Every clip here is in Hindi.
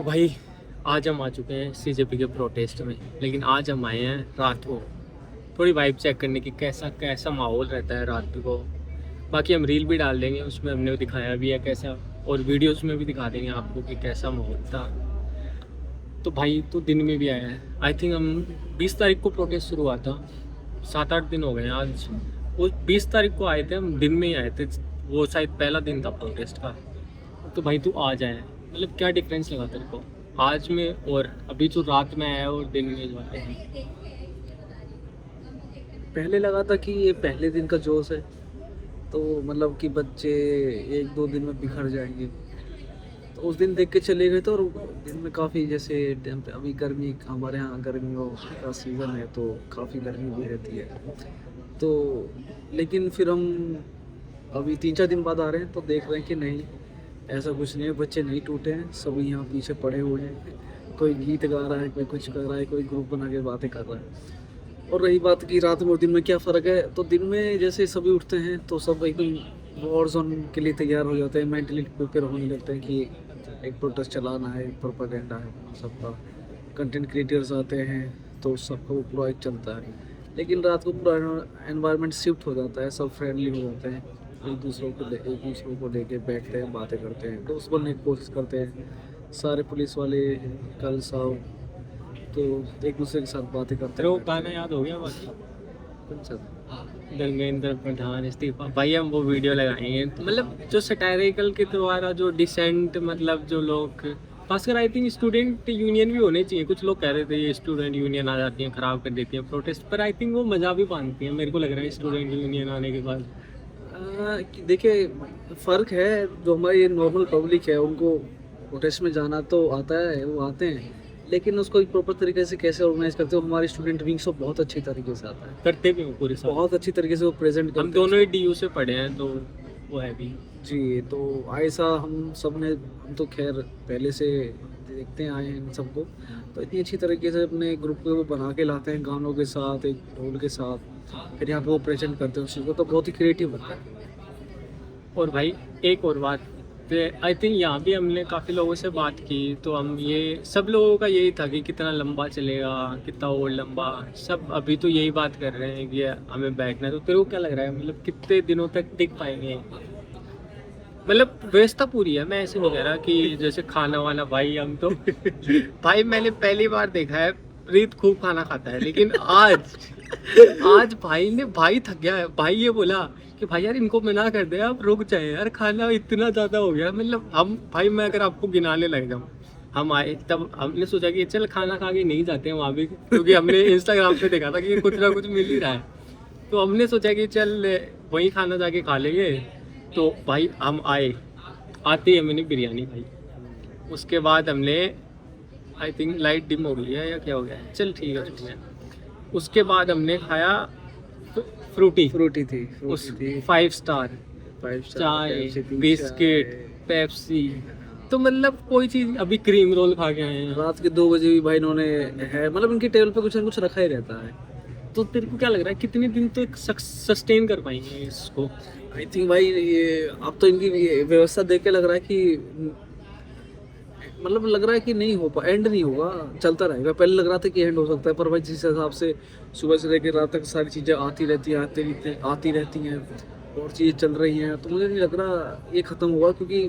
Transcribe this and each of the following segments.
भाई आज हम आ चुके हैं सीजेपी के प्रोटेस्ट में, लेकिन आज हम आए हैं रात को थोड़ी वाइब चेक करने की, कैसा कैसा माहौल रहता है रात को। बाकी हम रील भी डाल देंगे, उसमें हमने दिखाया भी है कैसा, और वीडियोस में भी दिखा देंगे आपको कि कैसा माहौल था। तो भाई तो दिन में भी आया है। आई थिंक हम 20 तारीख को प्रोटेस्ट शुरू हुआ था, 7-8 दिन हो गए हैं आज। वो 20 तारीख को आए थे, हम दिन में ही आए थे, वो शायद पहला दिन था प्रोटेस्ट का। तो भाई तू आज आया है, मतलब क्या डिफरेंस लगा तेरे को आज में और अभी जो रात में आया और दिन में जो आया है? पहले लगा था कि ये पहले दिन का जोश है, तो मतलब कि बच्चे 1-2 दिन में बिखर जाएंगे। तो उस दिन देख के चले गए थे, और दिन में काफ़ी जैसे अभी गर्मी, हमारे यहाँ गर्मियों का सीज़न है तो काफ़ी गर्मी भी रहती है। तो लेकिन फिर हम अभी 3-4 दिन बाद आ रहे हैं तो देख रहे हैं कि नहीं, ऐसा कुछ नहीं है, बच्चे नहीं टूटे हैं, सभी यहाँ पीछे पड़े हुए हैं। कोई गीत गा रहा है, कोई कुछ कर रहा है, कोई ग्रुप बना के बातें कर रहा है। और रही बात कि रात में और दिन में क्या फ़र्क है, तो दिन में जैसे सभी उठते हैं तो सब एकदम वॉर जोन के लिए तैयार हो जाते हैं, मेंटली प्रिपेयर होने लगते हैं कि एक प्रोटेस्ट चलाना है, प्रोपेगेंडा है सबका। कंटेंट क्रिएटर्स आते हैं तो सबका वो पूरा एक चलता है। लेकिन रात को पूरा एनवायरनमेंट शिफ्ट हो जाता है, सब फ्रेंडली हो जाते हैं, एक दूसरों को लेके बैठते हैं, बातें करते हैं, दोस्त बनने की कोशिश करते हैं। सारे पुलिस वाले कल साहब तो एक दूसरे के साथ बातें करते तेरे को हैं। गाना याद हो गया बाकी? कौन सा? धर्मेंद्र प्रधान इस्तीफा, भाई हम वो वीडियो लगाएंगे, मतलब जो सटायरिकल के द्वारा जो डिसेंट, मतलब जो लोग खासकर आई थिंक स्टूडेंट यूनियन भी होने चाहिए। कुछ लोग कह रहे थे ये स्टूडेंट यूनियन आ जाती हैं, ख़राब कर देती हैं प्रोटेस्ट, पर आई थिंक वो मज़ा भी बांधती हैं, मेरे को लग रहा है स्टूडेंट यूनियन आने के बाद। देखिए, फ़र्क है, जो हमारी ये नॉर्मल पब्लिक है उनको प्रोटेस्ट में जाना तो आता है, वो आते हैं, लेकिन उसको एक प्रॉपर तरीके से कैसे ऑर्गेनाइज करते हो, हमारी स्टूडेंट विंग्स ऑफ बहुत अच्छी तरीके से आता है, करते भी हूँ पूरे साल, बहुत अच्छी तरीके से वो प्रेजेंट करते हम हैं। दोनों ही DU से पढ़े हैं तो वो है भी। जी, तो ऐसा हम सब ने, हम तो खैर पहले से देखते आए हैं इन सबको, तो इतनी अच्छी तरीके से अपने ग्रुप को वो बना के लाते हैं, गानों के साथ, एक ढोल के साथ, फिर यहाँ पे वो प्रेजेंट करते हैं उस चीज़ को, तो बहुत ही क्रिएटिव बनता है। और भाई एक और बात, आई थिंक यहाँ भी हमने काफ़ी लोगों से बात की, तो हम ये सब लोगों का यही था कि कितना लंबा चलेगा, कितना और लंबा, सब अभी तो यही बात कर रहे हैं कि हमें बैठना है। तो तेरे को क्या लग रहा है, मतलब कितने दिनों तक टिक पाएंगे? मतलब व्यवस्था पूरी है, मैं ऐसे नहीं कह रहा कि जैसे खाना वाना, भाई हम तो भाई मैंने पहली बार देखा है प्रीत खूब खाना खाता है, लेकिन आज भाई थक गया है। भाई ये बोला कि भाई यार इनको मना कर दे, आप रुक जाए यार, खाना इतना ज़्यादा हो गया। मतलब हम भाई, मैं अगर आपको गिनाने लग जाऊँ, हम आए तब हमने सोचा कि चल खाना खा के नहीं जाते हैं वहाँ भी, क्योंकि हमने इंस्टाग्राम पे देखा था कि कुछ ना कुछ मिल ही रहा है, तो हमने सोचा कि चल वहीं खाना जाके खा लेंगे। तो भाई हम आते ही मैंने बिरयानी खाई, उसके बाद हमने आई थिंक लाइट डिम हो गई है या क्या हो गया है, चल ठीक है छोड़। उसके बाद हमने खाया फ्रूटी फ्रूटी थी 5 स्टार, 5 स्टार, चाय, पेप्सी, 3 बिस्किट, चाय। पेप्सी, तो मतलब कोई चीज़, अभी क्रीम रोल खा के आए हैं। रात के 2 बजे भी भाई इन्होंने है, मतलब इनकी टेबल पे कुछ ना कुछ रखा ही रहता है। तो तेरे को क्या लग रहा है कितने दिन तो सस्टेन कर पाएंगे इसको? आई थिंक भाई ये अब तो इनकी ये व्यवस्था देख के लग रहा है कि, मतलब लग रहा है कि नहीं हो एंड नहीं होगा, चलता रहेगा। पहले लग रहा था कि एंड हो सकता है, पर भाई जिस हिसाब से सुबह से लेकर रात तक सारी चीज़ें आती रहती हैं और चीज़ें चल रही हैं, तो मुझे नहीं लग रहा ये ख़त्म होगा, क्योंकि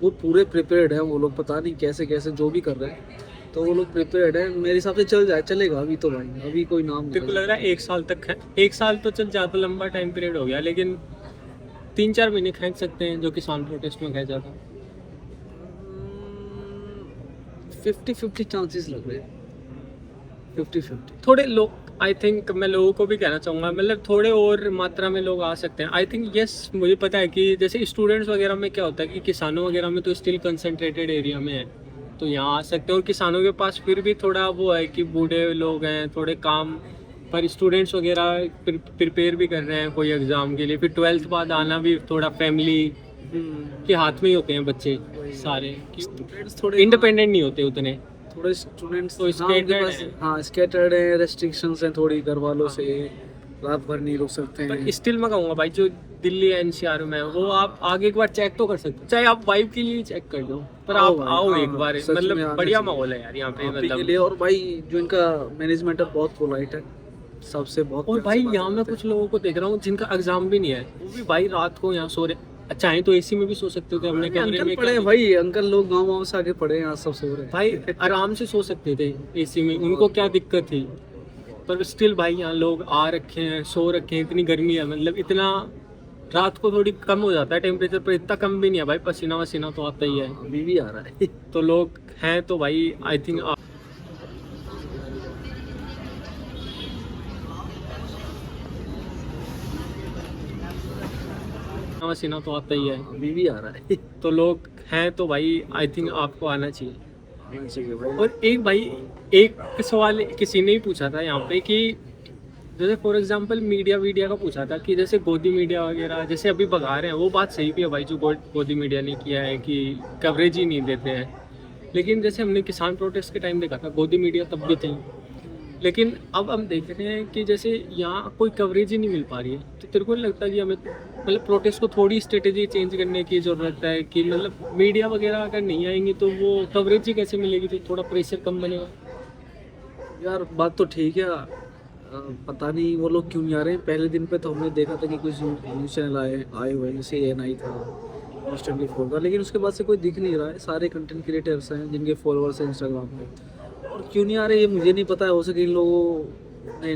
वो पूरे प्रिपेयर्ड हैं वो लोग, पता नहीं कैसे कैसे जो भी कर रहे हैं, तो वो लोग प्रिपेयर्ड हैं। मेरे हिसाब से चलेगा अभी तो भाई, अभी कोई नाम तेरे को लग रहा है 1 साल तक है? 1 साल तो चल ज़्यादा लंबा टाइम पीरियड हो गया, लेकिन 3-4 महीने खींच सकते हैं, जो किसान प्रोटेस्ट में खींचा था। 50-50 चांसेस लग रहे हैं, 50-50। थोड़े लोग, आई थिंक मैं लोगों को भी कहना चाहूँगा, मतलब थोड़े और मात्रा में लोग आ सकते हैं। आई थिंक यस, मुझे पता है कि जैसे स्टूडेंट्स वगैरह में क्या होता है कि किसानों वगैरह में तो स्टिल कंसंट्रेटेड एरिया में है, तो यहाँ आ सकते हैं। और किसानों के पास फिर भी थोड़ा वो है कि बूढ़े लोग हैं, थोड़े काम, पर स्टूडेंट्स वगैरह प्रिपेयर भी कर रहे हैं कोई एग्ज़ाम के लिए, फिर 12th बाद आना भी थोड़ा फैमिली के हाथ में ही होते हैं बच्चे सारे, स्टूडेंट्स थोड़े इंडिपेंडेंट नहीं होते उतने। थोड़े स्टूडेंट्स तो scattered हैं। हाँ स्कैटर्ड है, रेस्ट्रिक्शंस हैं थोड़ी घर वालों से, रात भर नहीं रुक सकते पर हैं। स्टिल मैं कहूँगा भाई, जो दिल्ली एनसीआर में है, वो आप आगे एक बार चेक तो कर सकते हो, चाहे आप वाइब के लिए चेक कर दो, पर आओ आप भाई, आओ हाँ, एक बार, सच में मतलब आना बढ़िया चाहिए। माहौल है यार यहाँ पे, आप ही के मतलब। लिए। और भाई जो इनका मैनेजमेंट है बहुत पोलाइट है, सबसे बहुत और प्यार भाई से बातें यहाँ मैं करते हैं। कुछ लोगों को देख रहा हूँ जिनका एग्जाम भी नहीं है, वो भी भाई रात को यहाँ सो रहे, चाहे तो एसी में भी सो सकते थे अपने अरे कमरे अंकल में, पढ़े हैं भाई, अंकल लोग गाँव वाँव से आके पढ़े हैं, यहाँ सब सो रहे हैं। भाई आराम से सो सकते थे एसी में, उनको क्या दिक्कत थी, पर स्टिल भाई यहाँ लोग आ रखे हैं, सो रखे हैं, इतनी गर्मी है, मतलब इतना रात को थोड़ी कम हो जाता है टेम्परेचर, पर इतना कम भी नहीं है भाई, पसीना वसीना तो आता ही है, अभी भी आ रहा है। तो लोग हैं तो भाई आई थिंक पसीना तो आता ही है, अभी भी आ रहा है। तो लोग हैं तो भाई आई थिंक आपको आना चाहिए। आना चाहिए भाई। और एक भाई, एक सवाल किसी ने ही पूछा था यहाँ पे कि जैसे फॉर एग्जांपल मीडिया वीडिया का पूछा था कि जैसे गोदी मीडिया वगैरह जैसे अभी भगा रहे हैं, वो बात सही भी है भाई, जो गोदी मीडिया ने किया है कि कवरेज ही नहीं देते हैं, लेकिन जैसे हमने किसान प्रोटेस्ट के टाइम देखा था गोदी मीडिया तब भी थी, लेकिन अब हम देख रहे हैं कि जैसे यहाँ कोई कवरेज ही नहीं मिल पा रही है, तो तेरे को नहीं लगता कि हमें मतलब प्रोटेस्ट को थोड़ी स्ट्रेटेजी चेंज करने की ज़रूरत है कि मतलब मीडिया वगैरह अगर नहीं आएंगी तो वो कवरेज ही कैसे मिलेगी, तो थोड़ा प्रेशर कम बनेगा। यार बात तो ठीक है, पता नहीं वो लोग क्यों नहीं आ रहे हैं। पहले दिन पे तो हमने देखा था कि कुछ न्यूज़ चैनल आए हुए हैं, जैसे एएनआई था, न्यूज़ 24 था, लेकिन उसके बाद से कोई दिख नहीं रहा है। सारे कंटेंट क्रिएटर्स हैं जिनके फॉलोअर्स हैं इंस्टाग्राम पे, और क्यों नहीं आ रहे ये मुझे नहीं पता है। हो सके इन लोगों ने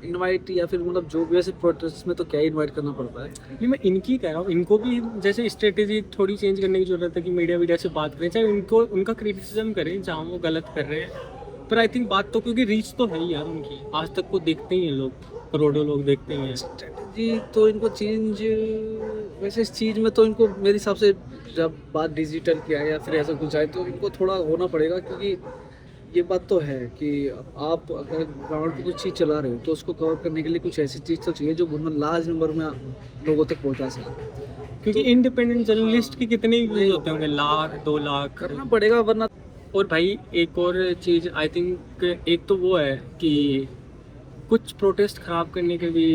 इनवाइट या फिर मतलब जो भी, वैसे प्रोटेस्ट में तो क्या इनवाइट करना पड़ता है। नहीं, मैं इनकी कह रहा हूँ, इनको भी जैसे स्ट्रेटेजी थोड़ी चेंज करने की जरूरत है कि मीडिया वीडिया से बात करें, चाहे उनको उनका क्रिटिसिज्म करें जहाँ वो गलत कर रहे हैं, पर आई थिंक बात तो, क्योंकि रीच तो है ही यार उनकी, आज तक को देखते ही हैं लोग, करोड़ों लोग देखते ही हैं। स्ट्रेटजी तो इनको चेंज, वैसे इस चीज़ में तो इनको मेरे हिसाब से जब बात डिजिटल की आए या फिर ऐसा कुछ आए तो इनको थोड़ा होना पड़ेगा, क्योंकि ये बात तो है कि आप अगर ग्राउंड पे कुछ चीज़ चला रहे हो तो उसको कवर करने के लिए कुछ ऐसी चीज़ तो चाहिए जो लार्ज नंबर में लोगों तक पहुंचा सके। क्योंकि इंडिपेंडेंट जर्नलिस्ट के कितने व्यूज होते होंगे, लाख 2 लाख करना पड़ेगा वरना। और भाई एक और चीज़ आई थिंक, एक तो वो है कि कुछ प्रोटेस्ट ख़राब करने के भी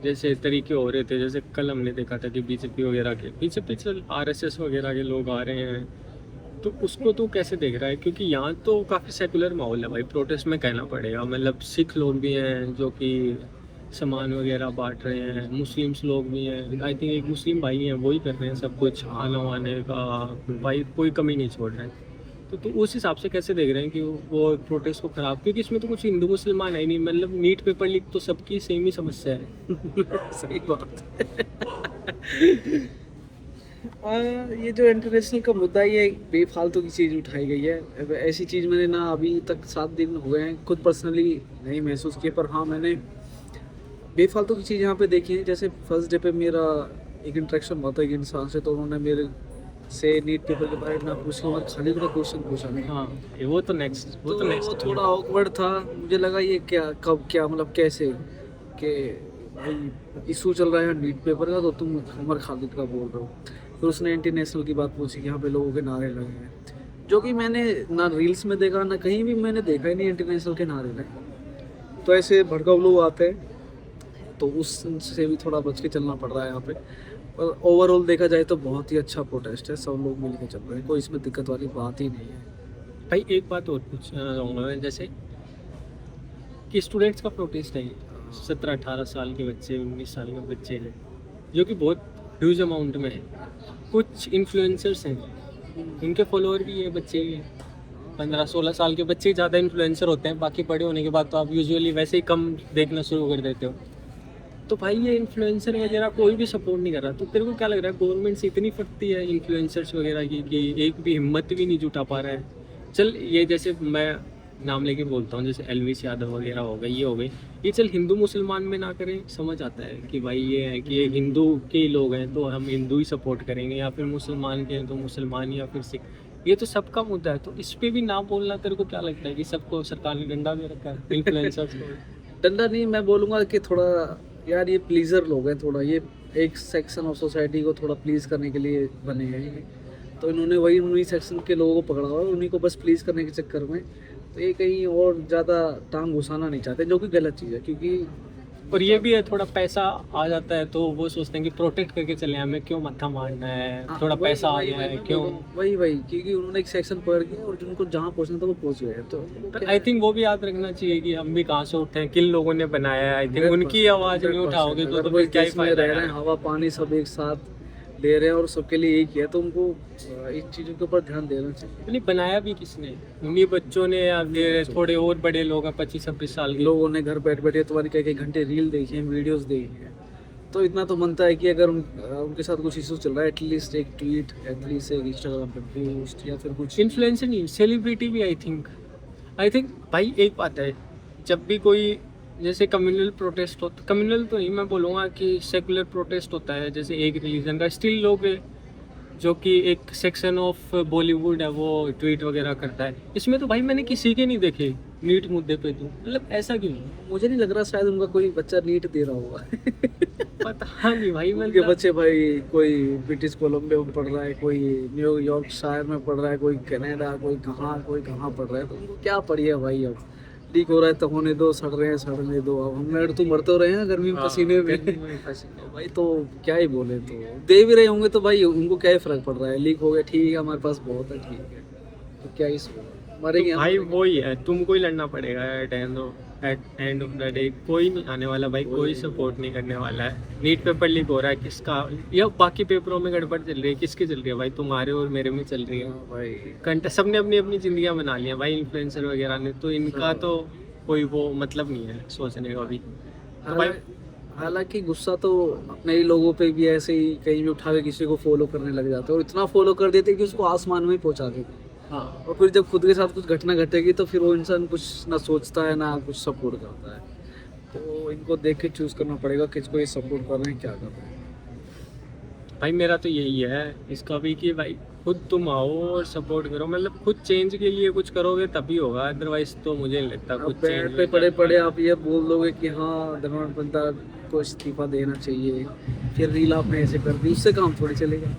जैसे तरीके हो रहे थे, जैसे कल हमने देखा था कि बीजेपी वगैरह के पीछे आरएसएस वगैरह के लोग आ रहे हैं, तो उसको तो कैसे देख रहा है, क्योंकि यहाँ तो काफ़ी सेकुलर माहौल है भाई, प्रोटेस्ट में कहना पड़ेगा, मतलब सिख लोग भी हैं जो कि सामान वगैरह बांट रहे हैं, मुस्लिम्स लोग भी हैं, आई थिंक एक मुस्लिम भाई हैं वो ही कर रहे हैं सब कुछ, आना वाने का भाई कोई कमी नहीं छोड़ रहे हैं, तो उस हिसाब से कैसे देख रहे हैं कि वो प्रोटेस्ट को खराब, क्योंकि इसमें तो कुछ हिंदू मुसलमान है ही नहीं, मतलब नीट पेपर लीक तो सबकी सेम ही समस्या है। सही बात है। ये जो इंटरनेशनल का मुद्दा है, ये बेफालतू की चीज़ उठाई गई है। अब ऐसी चीज़ मैंने ना अभी तक 7 दिन हो गए हैं खुद पर्सनली नहीं महसूस किया, पर हाँ मैंने बेफालतू की चीज़ यहाँ पे देखी है। जैसे फर्स्ट डे पे मेरा एक इंटरेक्शन हुआ था एक इंसान से, तो उन्होंने मेरे से नीट पेपर के बारे में पूछा और खाली का क्वेश्चन पूछा नहीं। हाँ वो तो नेक्स्ट, वो तो नेक्स्ट थोड़ा ऑकवर्ड था, मुझे लगा ये क्या कब क्या मतलब कैसे कि भाई इशू चल रहा है नीट पेपर का तो तुम उमर खालिद का बोल रहे हो। फिर उसने इंटरनेशनल की बात पूछी कि यहाँ पे लोगों के नारे लगे हैं, जो कि मैंने ना रील्स में देखा ना कहीं भी मैंने देखा ही नहीं इंटरनेशनल के नारे लगे। तो ऐसे भड़काऊ लोग आते हैं तो उससे भी थोड़ा बच के चलना पड़ रहा है यहाँ पे। पर ओवरऑल देखा जाए तो बहुत ही अच्छा प्रोटेस्ट है, सब लोग मिल के चल रहे हैं, कोई इसमें दिक्कत वाली बात ही नहीं है। भाई एक बात और पूछना चाहूँगा मैं, जैसे कि स्टूडेंट्स का प्रोटेस्ट है, 17-18 साल के बच्चे, 19 साल के बच्चे हैं, जो कि बहुत ह्यूज अमाउंट में है। कुछ इन्फ्लुएंसर्स हैं, उनके फॉलोअर भी है बच्चे, 15-16 साल के बच्चे ज़्यादा इन्फ्लुएंसर होते हैं, बाकी बड़े होने के बाद तो आप यूजुअली वैसे ही कम देखना शुरू कर देते हो। तो भाई ये इन्फ्लुएंसर वगैरह कोई भी सपोर्ट नहीं कर रहा, तो तेरे को क्या लग रहा है गवर्नमेंट से इतनी फटती है इन्फ्लुएंसर्स वगैरह की कि एक भी हिम्मत भी नहीं जुटा पा रहा है? चल ये जैसे मैं नाम लेके बोलता हूँ, जैसे एलवीस यादव वगैरह हो गई, ये हो गई, ये चल हिंदू मुसलमान में ना करें, समझ आता है कि भाई ये है कि ये हिंदू के ही लोग हैं तो हम हिंदू ही सपोर्ट करेंगे, या फिर मुसलमान के हैं तो मुसलमान, या फिर सिख, ये तो सबका मुद्दा है, तो इस पर भी ना बोलना तेरे को क्या लगता है कि सबको सरकार ने डंडा दे रखा है इन्फ्लुएंसर्स को? डंडा नहीं, मैं बोलूँगा कि थोड़ा यार ये प्लीज़र लोग हैं, थोड़ा ये एक सेक्शन ऑफ सोसाइटी को थोड़ा प्लीज़ करने के लिए बने हैं ये। तो इन्होंने वही उन्हीं सेक्शन के लोगों को पकड़ा हुआ है, उन्हीं को बस प्लीज़ करने के चक्कर में तो ये कहीं और ज़्यादा टांग घुसाना नहीं चाहते, जो कि गलत चीज़ है। क्योंकि और ये भी है, थोड़ा पैसा आ जाता है तो वो सोचते हैं कि प्रोटेक्ट करके चले, हमें क्यों मत्था मारना है, हाँ, थोड़ा वही- पैसा आ वही- गया है वही- क्यों। वही क्योंकि उन्होंने एक सेक्शन पकड़ के और जिनको जहाँ पहुंचना था वो पहुंच गए, तो आई थिंक वो भी याद रखना चाहिए कि हम भी कहाँ से उठे हैं, किन लोगों ने बनाया है। आई थिंक उनकी आवाज़ नहीं उठाओगे तो अगर फिर वो क्या ही देश में फायदा रह रहे हैं, है। हवा पानी सब एक साथ ले रहे हैं और सबके लिए एक ही है, तो उनको इन चीज़ों के ऊपर ध्यान देना चाहिए। नहीं बनाया भी किसने, उन्हीं बच्चों ने या फिर थोड़े और बड़े लोग हैं 25-26 साल के। लोगों ने घर बैठ बैठे तुम्हारी कई कई घंटे रील देखी है, वीडियोस देखी है, तो इतना तो बनता है कि अगर उनके साथ कुछ इशू चल रहा है, एटलीस्ट एक ट्वीट, एटलीस्ट एक इंस्टाग्राम पे पोस्ट या फिर कुछ। इन्फ्लुएंसर नहीं, सेलिब्रिटी भी। आई थिंक भाई एक बात है, जब भी कोई जैसे कम्युनल प्रोटेस्ट होता, कम्युनल तो नहीं मैं बोलूँगा कि सेकुलर प्रोटेस्ट होता है, जैसे एक रिलीजन का, स्टिल लोग जो कि एक सेक्शन ऑफ बॉलीवुड है वो ट्वीट वगैरह करता है। इसमें तो भाई मैंने किसी के नहीं देखे नीट मुद्दे पे, तो मतलब ऐसा क्यों? मुझे नहीं लग रहा, शायद उनका कोई बच्चा नीट दे रहा होगा। पता नहीं भाई, उनके मतलब बच्चे भाई कोई ब्रिटिश कोलंबिया में पढ़ रहा है, कोई न्यूयॉर्क शहर में पढ़ रहा है, कोई कनाडा, कोई कहाँ पढ़ रहा है, तो उनको क्या पढ़िए भाई। अब लीक हो रहा है तो होने दो, सड़ रहे हैं सड़ने दो, अब हम तो मर तो रहे हैं गर्मी में हाँ, पसीने में। गर्मी में पसीने में। भाई तो क्या ही बोले, तो दे भी रहे होंगे तो भाई उनको क्या ही फर्क पड़ रहा है, लीक हो गया ठीक है, हमारे पास बहुत है ठीक है, तो क्या ही मरेंगे तो हम, भाई मरेंगे। वही है, तुमको ही लड़ना पड़ेगा at end of the day. कोई नहीं आने वाला भाई, कोई सपोर्ट नहीं करने वाला है। नीट पेपर लीक हो रहा है किसका, या बाकी पेपरों में गड़बड़ चल रही है, किसकी चल रही है भाई? तुम्हारे और मेरे में चल रही है। हाँ भाई कंट सबने अपनी अपनी जिंदगियां बना ली हैं भाई, इन्फ्लुएंसर वगैरह ने, तो इनका तो कोई वो मतलब नहीं है सोचने का भी। तो भाई हालांकि गुस्सा तो अपने ही लोगों पे भी ऐसे ही कहीं भी उठा के किसी को फॉलो करने लग जाते हैं, और इतना फॉलो कर देते हैं कि उसको आसमान में ही पहुंचा देते हैं। हाँ, और फिर जब खुद के साथ कुछ घटना घटेगी तो फिर वो इंसान कुछ ना सोचता है ना कुछ सपोर्ट करता है, तो इनको देख के चूज करना पड़ेगा किसको ये सपोर्ट कर रहे हैं, क्या कर रहे हैं। भाई मेरा तो यही है इसका भी कि भाई खुद तुम आओ और सपोर्ट करो, मतलब खुद चेंज के लिए कुछ करोगे तभी होगा, अदरवाइज तो मुझे नहीं लगता अब कुछ बेड चेंज पे पड़े पड़े आप ये बोल दोगे कि हाँ धनवान बंदा को इस्तीफा देना चाहिए, फिर रील आपने ऐसे कर दी, उससे काम थोड़ी चलेगा।